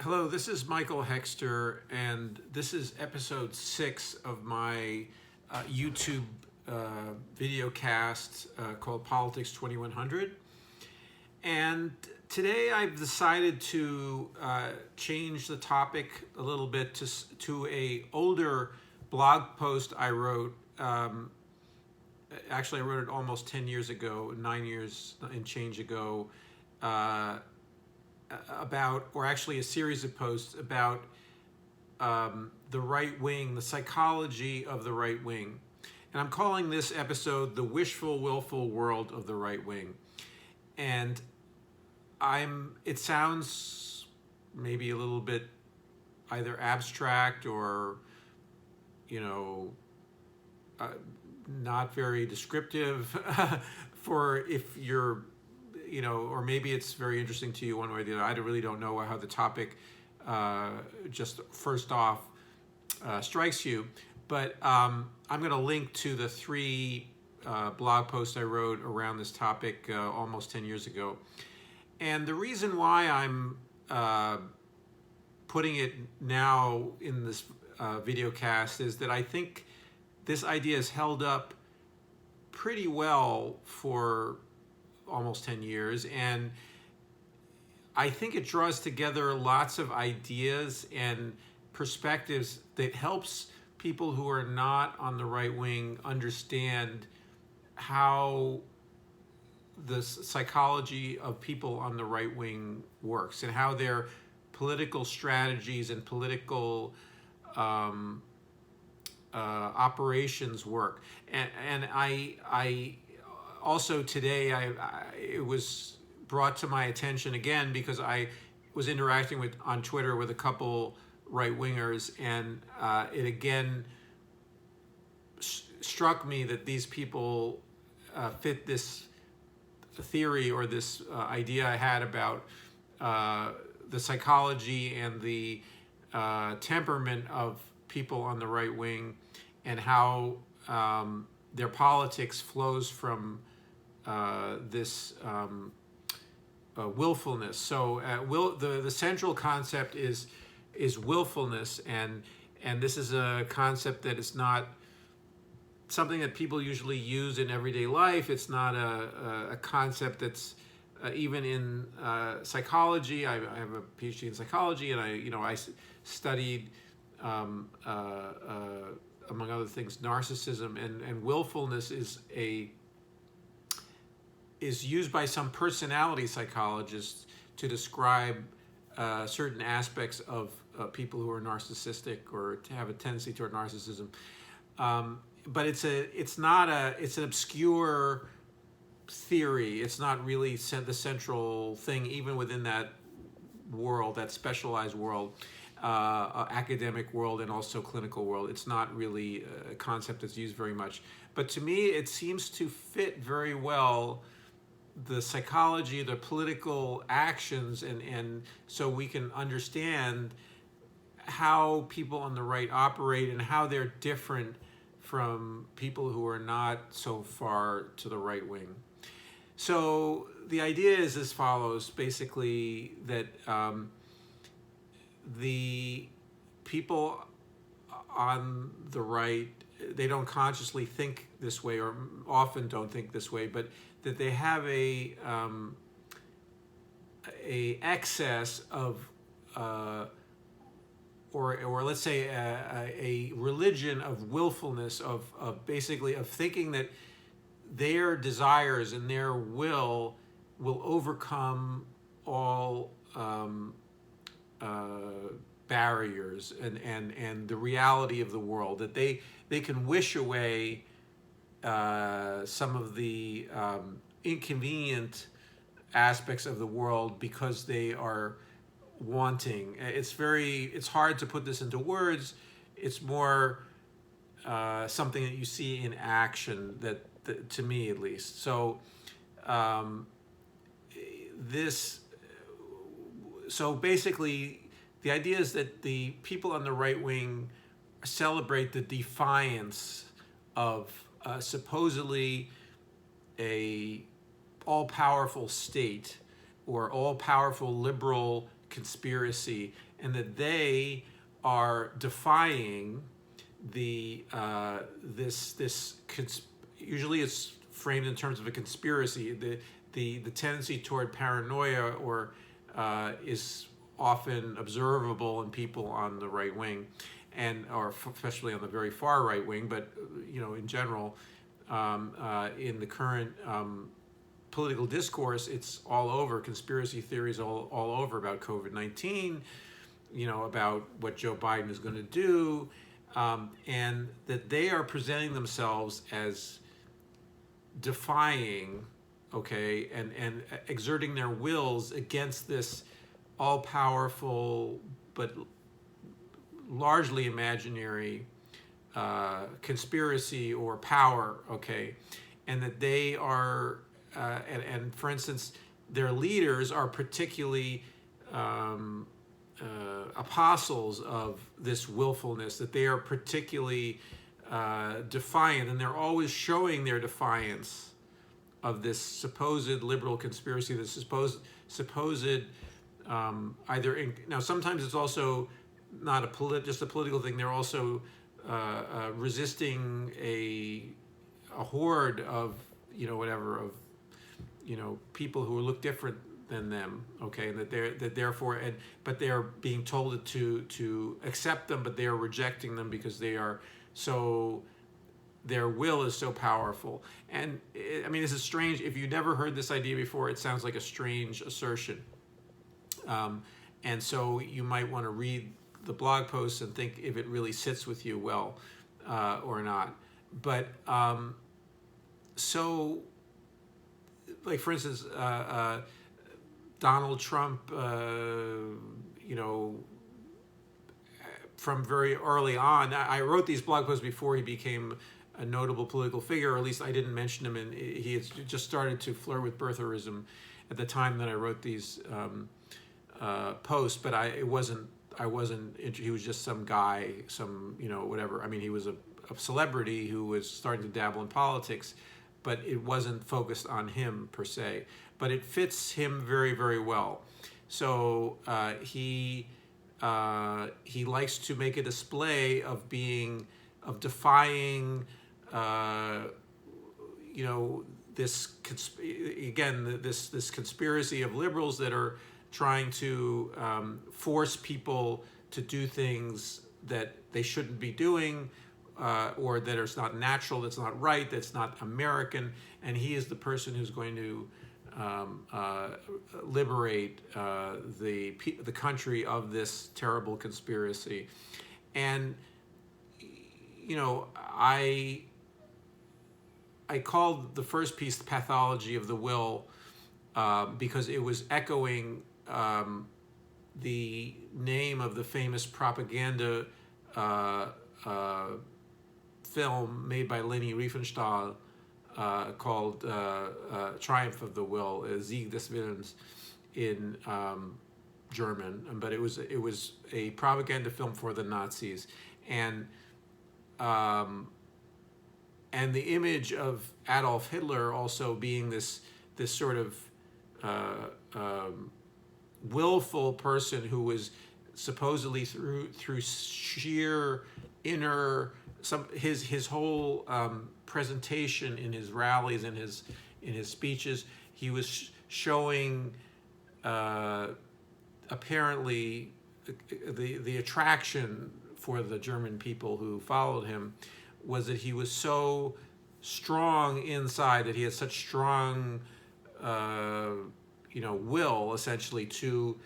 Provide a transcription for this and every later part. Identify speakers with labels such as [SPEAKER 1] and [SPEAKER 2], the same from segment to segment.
[SPEAKER 1] Hello, this is Michael Hexter, and this is episode 6 of my YouTube video cast called Politics 2100. And today I've decided to change the topic a little bit to a older blog post I wrote. Actually, I wrote it almost 10 years ago, 9 years and change ago, about, or actually a series of posts about the right wing, the psychology of the right wing. And I'm calling this episode The Wishful, Willful World of the Right Wing. And it sounds maybe a little bit either abstract or, not very descriptive for if you're, or maybe it's very interesting to you one way or the other. I really don't know how the topic just first off strikes you. But I'm going to link to the 3 blog posts I wrote around this topic almost 10 years ago. And the reason why I'm putting it now in this video cast is that I think this idea is held up pretty well for almost 10 years, and I think it draws together lots of ideas and perspectives that helps people who are not on the right wing understand how the psychology of people on the right wing works and how their political strategies and political operations work. And I also today it was brought to my attention again because I was interacting on Twitter with a couple right-wingers, and it again struck me that these people fit this theory or this idea I had about the psychology and the temperament of people on the right wing, and how their politics flows from this willfulness. So the central concept is willfulness, and this is a concept that is not something that people usually use in everyday life. It's not a concept that's even in psychology. I have a PhD in psychology, and I studied among other things narcissism, and willfulness is used by some personality psychologists to describe certain aspects of people who are narcissistic or to have a tendency toward narcissism. But it's an obscure theory. It's not really the central thing, even within that world, that specialized world, academic world, and also clinical world. It's not really a concept that's used very much. But to me, it seems to fit very well the psychology, the political actions, and so we can understand how people on the right operate and how they're different from people who are not so far to the right wing. So the idea is as follows, basically, that the people on the right, they don't consciously think this way, or often don't think this way, but that they have a excess of or let's say a religion of willfulness, of basically of thinking that their desires and their will overcome all barriers and the reality of the world, that they can wish away some of the inconvenient aspects of the world because they are wanting. It's hard to put this into words. It's more something that you see in action, that to me at least. So so basically the idea is that the people on the right wing celebrate the defiance of supposedly a all-powerful state or all-powerful liberal conspiracy, and that they are defying the usually it's framed in terms of a conspiracy. The tendency toward paranoia or is often observable in people on the right wing, or especially on the very far right wing. But in general, in the current political discourse, it's all over. Conspiracy theories all over about COVID-19, about what Joe Biden is going to do, and that they are presenting themselves as defying, and exerting their wills against this all-powerful but largely imaginary conspiracy or power, and that they are, and for instance, their leaders are particularly apostles of this willfulness, that they are particularly defiant, and they're always showing their defiance of this supposed liberal conspiracy, this supposed now sometimes it's also not just a political thing. They're also resisting a horde of people who look different than them, and but they're being told to accept them, but they are rejecting them because their will is so powerful. And this is strange. If you never heard this idea before, it sounds like a strange assertion. And so you might want to read the blog posts and think if it really sits with you well or not. But so, like for instance, Donald Trump, from very early on, I wrote these blog posts before he became a notable political figure, or at least I didn't mention him, and he had just started to flirt with birtherism at the time that I wrote these posts. But he was just some guy, whatever. He was a celebrity who was starting to dabble in politics, but it wasn't focused on him per se. But it fits him very, very well. So he likes to make a display of defying, this conspiracy of liberals that are trying to force people to do things that they shouldn't be doing, or that it's not natural, that's not right, that's not American, and he is the person who's going to liberate the country of this terrible conspiracy. And I called the first piece "The Pathology of the Will" because it was echoing the name of the famous propaganda film made by Leni Riefenstahl called Triumph of the Will, Sieg des Willens in German, but it was a propaganda film for the Nazis, and the image of Adolf Hitler also being this sort of willful person who was supposedly through sheer inner his whole presentation in his rallies and in his speeches, he was showing apparently the attraction for the German people who followed him was that he was so strong inside, that he had such strong will essentially to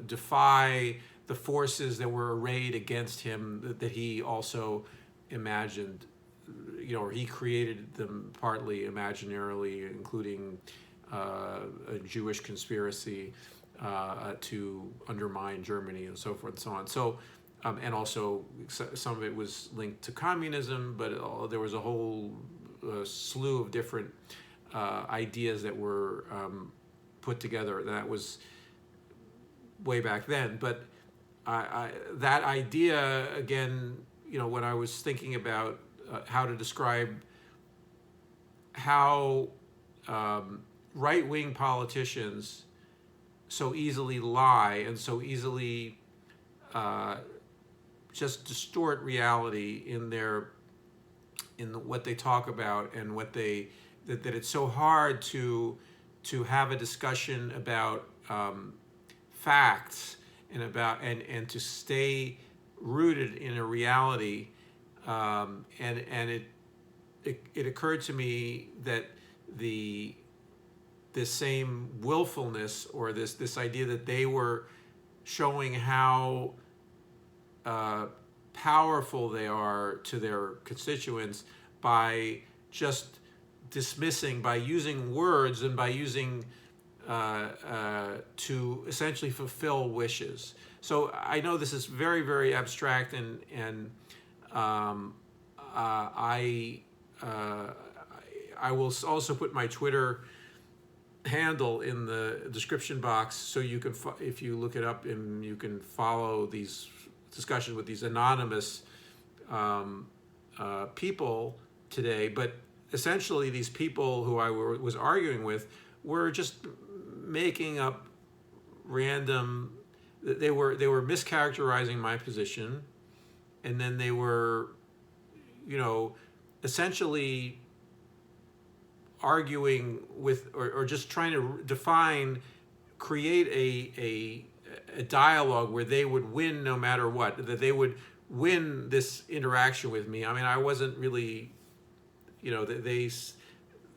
[SPEAKER 1] defy the forces that were arrayed against him, that he also imagined, or he created them partly imaginarily, including a Jewish conspiracy to undermine Germany and so forth and so on. So, and also some of it was linked to communism, but there was a whole slew of different ideas that were put together. That was way back then. But that idea, again, when I was thinking about how to describe how right-wing politicians so easily lie and so easily just distort reality in what they talk about, and what they that it's so hard to have a discussion about facts and to stay rooted in a reality. And it occurred to me that this same willfulness, or this idea that they were showing how powerful they are to their constituents by just dismissing, by using words and by using to essentially fulfill wishes. So I know this is very, very abstract, and I will also put my Twitter handle in the description box, so you can, if you look it up, and you can follow these discussions with these anonymous people today. But essentially, these people who I was arguing with were just making up random. They were mischaracterizing my position, and then they were, essentially arguing with, or just trying to create a dialogue where they would win no matter what, that they would win this interaction with me. I mean, I wasn't really,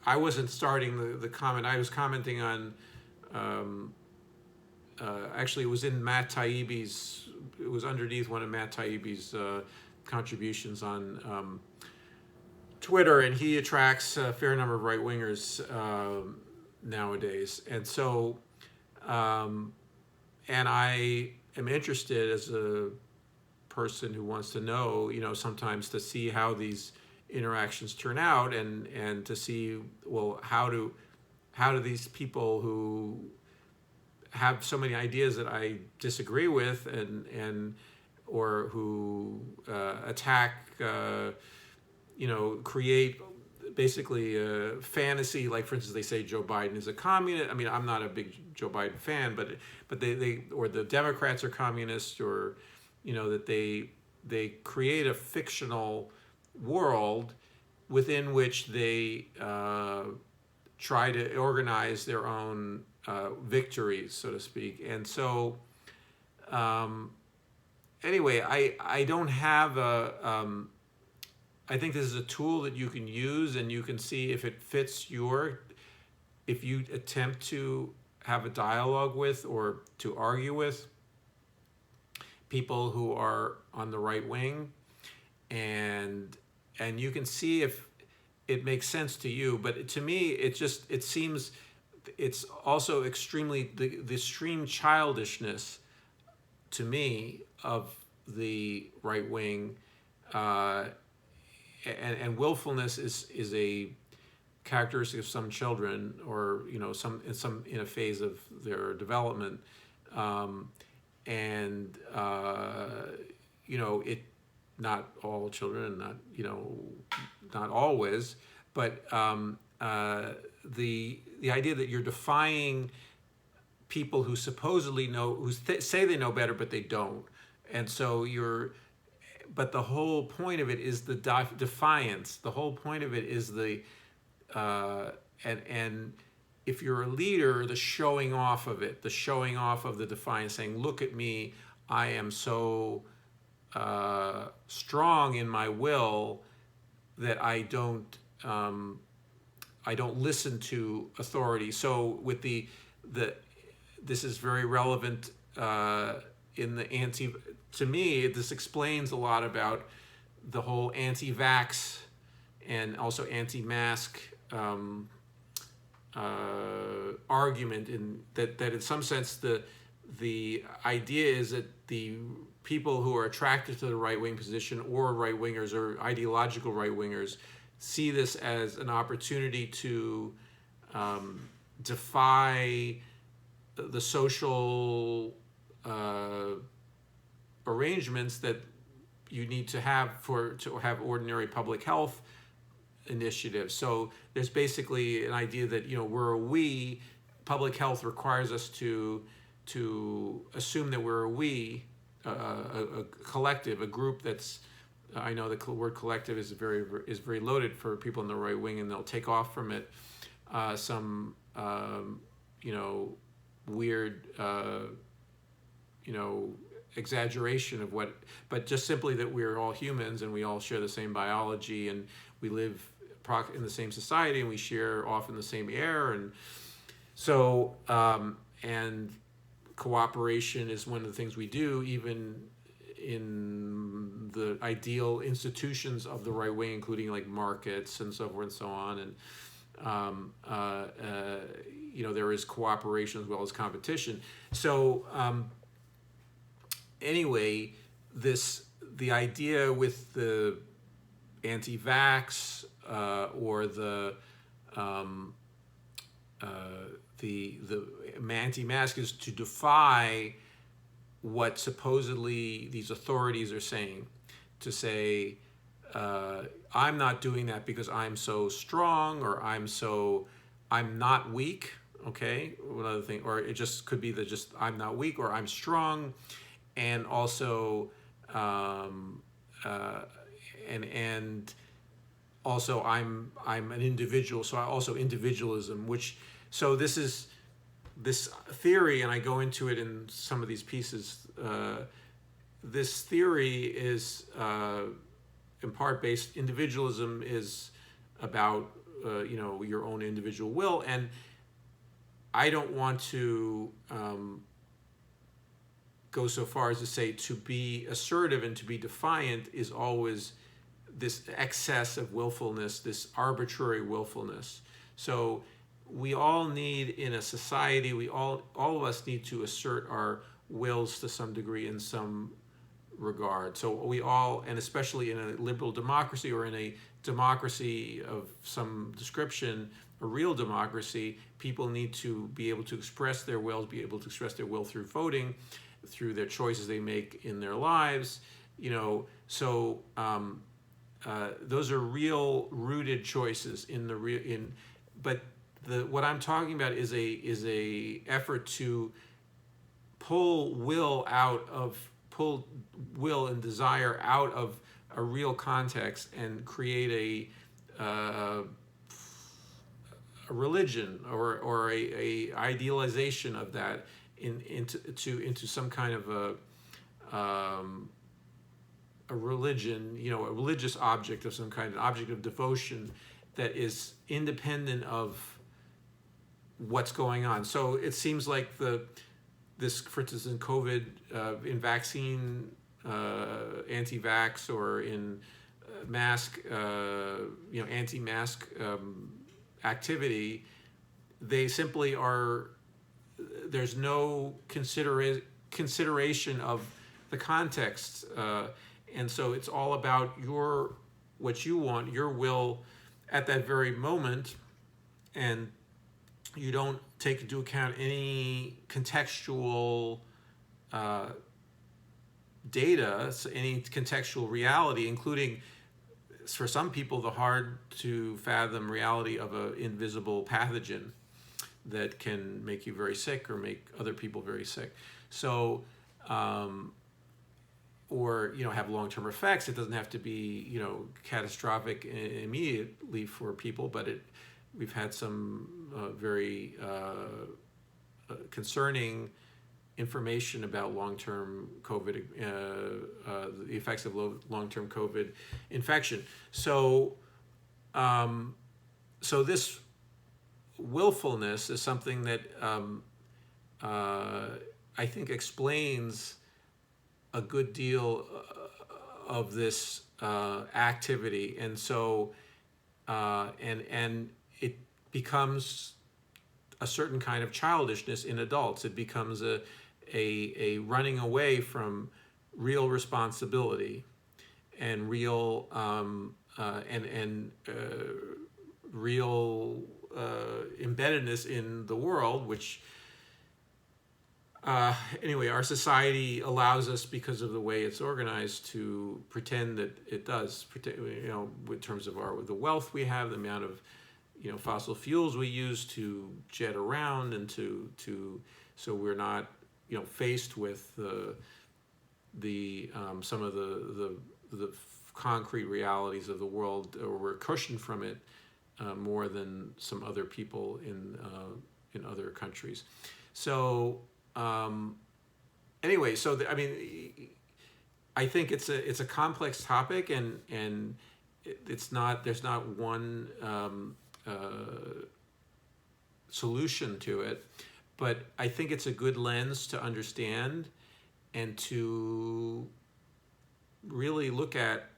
[SPEAKER 1] I wasn't starting the comment. I was commenting on, actually it was in Matt Taibbi's, it was underneath one of Matt Taibbi's contributions on Twitter, and he attracts a fair number of right-wingers nowadays. And so, and I am interested, as a person who wants to know, sometimes to see how these interactions turn out, and to see, well, how do these people who have so many ideas that I disagree with, or who attack, create basically a fantasy, like, for instance, they say Joe Biden is a communist. I mean, I'm not a big Joe Biden fan, but they or the Democrats are communists, or that they create a fictional world within which they try to organize their own victories, so to speak. And so anyway, I don't have I think this is a tool that you can use, and you can see if it fits if you attempt to have a dialogue with, or to argue with people who are on the right wing, and you can see if it makes sense to you. But to me, it seems it's also extremely, the extreme childishness to me of the right wing, and willfulness is a characteristic of some children, or some in a phase of their development, and it, not all children, not not always, but the idea that you're defying people who supposedly know, who say they know better, but they don't. And so but the whole point of it is the defiance. The whole point of it is and if you're a leader, the showing off of it, the showing off of the defiance, saying, look at me, I am so strong in my will that I don't listen to authority. So with this is very relevant in the to me, this explains a lot about the whole anti-vax and also anti-mask argument, in that in some sense the idea is that the people who are attracted to the right-wing position, or right-wingers, or ideological right-wingers, see this as an opportunity to defy the social arrangements that you need to have to have ordinary public health initiatives. So there's basically an idea that public health requires us to assume that we're a we, a collective, a group that's. I know the word collective is very loaded for people in the right wing, and they'll take off from it some weird exaggeration of what, but just simply that we're all humans and we all share the same biology and we live in the same society and we share often the same air, and so and cooperation is one of the things we do even in the ideal institutions of the right wing, including like markets and so forth and so on, and there is cooperation as well as competition. So anyway, the idea with the anti-vax or the anti-mask is to defy what supposedly these authorities are saying, to say I'm not doing that because I'm so strong, or I'm not weak. Okay, another thing, or it just could be that just I'm not weak or I'm strong, and also and also I'm an individual, so also individualism, so this is this theory, and I go into it in some of these pieces. This theory is in part based. Individualism is about your own individual will, and I don't want to go so far as to say to be assertive and to be defiant is always this excess of willfulness, this arbitrary willfulness. So we all need, in a society, all of us need to assert our wills to some degree in some regard. So we all, and especially in a liberal democracy or in a democracy of some description, a real democracy, people need to be able to express their wills, be able to express their will through voting, through their choices they make in their lives. So those are real rooted choices but what I'm talking about is a effort to pull will and desire out of a real context and create a religion or a idealization of that into some kind of a religion, a religious object of some kind, an object of devotion that is independent of what's going on. So it seems like this, for instance, in COVID, in vaccine, anti-vax, or in mask, anti-mask activity, they simply are. There's no consideration of the context, and so it's all about what you want, your will at that very moment, and you don't take into account any contextual data, any contextual reality, including, for some people, the hard to fathom reality of an invisible pathogen that can make you very sick or make other people very sick. So, or have long-term effects. It doesn't have to be catastrophic immediately for people, but we've had some very concerning information about long-term COVID, the effects of long-term COVID infection. So, so this willfulness is something that I think explains a good deal of this activity, and so and it becomes a certain kind of childishness in adults. It becomes a running away from real responsibility and real real embeddedness in the world, which anyway, our society allows us, because of the way it's organized, to pretend that it does. In terms of the wealth we have, the amount of fossil fuels we use to jet around, and so we're not faced with some of the concrete realities of the world, or we're cushioned from it more than some other people in other countries. So anyway, so I mean, I think it's a complex topic, and there's not one solution to it, but I think it's a good lens to understand and to really look at,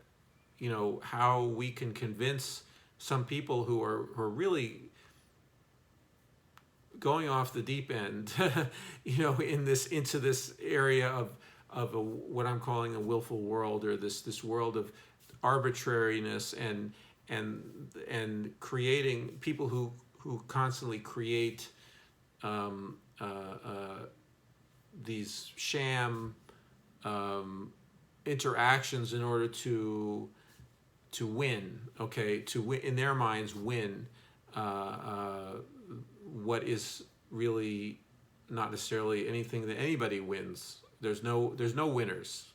[SPEAKER 1] how we can convince some people who are really going off the deep end, into this area of what I'm calling a willful world, or this world of arbitrariness and creating people who constantly create these sham interactions in order to win, to win, in their minds, win what is really not necessarily anything that anybody wins. There's no winners,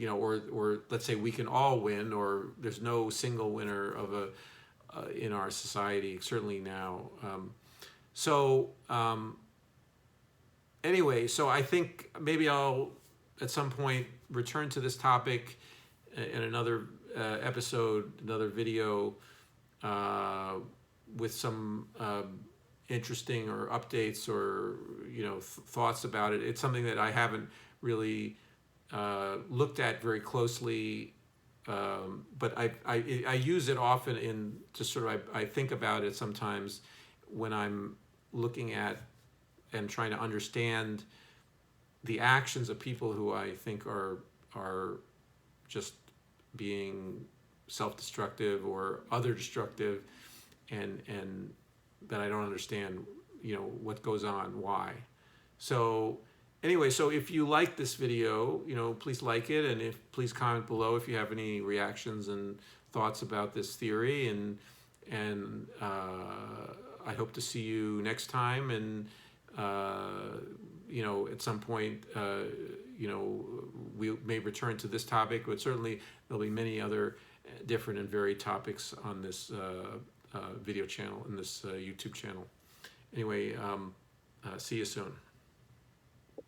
[SPEAKER 1] or let's say we can all win, or there's no single winner of in our society, certainly now. Anyway, so I think maybe I'll at some point return to this topic in another episode, another video, with some interesting or updates or thoughts about it. It's something that I haven't really looked at very closely, but I use it often in just sort of I think about it sometimes when I'm looking at and trying to understand the actions of people who I think are just being self-destructive or other destructive, and that I don't understand, what goes on, why. So anyway, so if you like this video, please like it, and please comment below if you have any reactions and thoughts about this theory, and I hope to see you next time, and at some point, we may return to this topic, but certainly there'll be many other different and varied topics on this video channel, in this YouTube channel. Anyway, see you soon.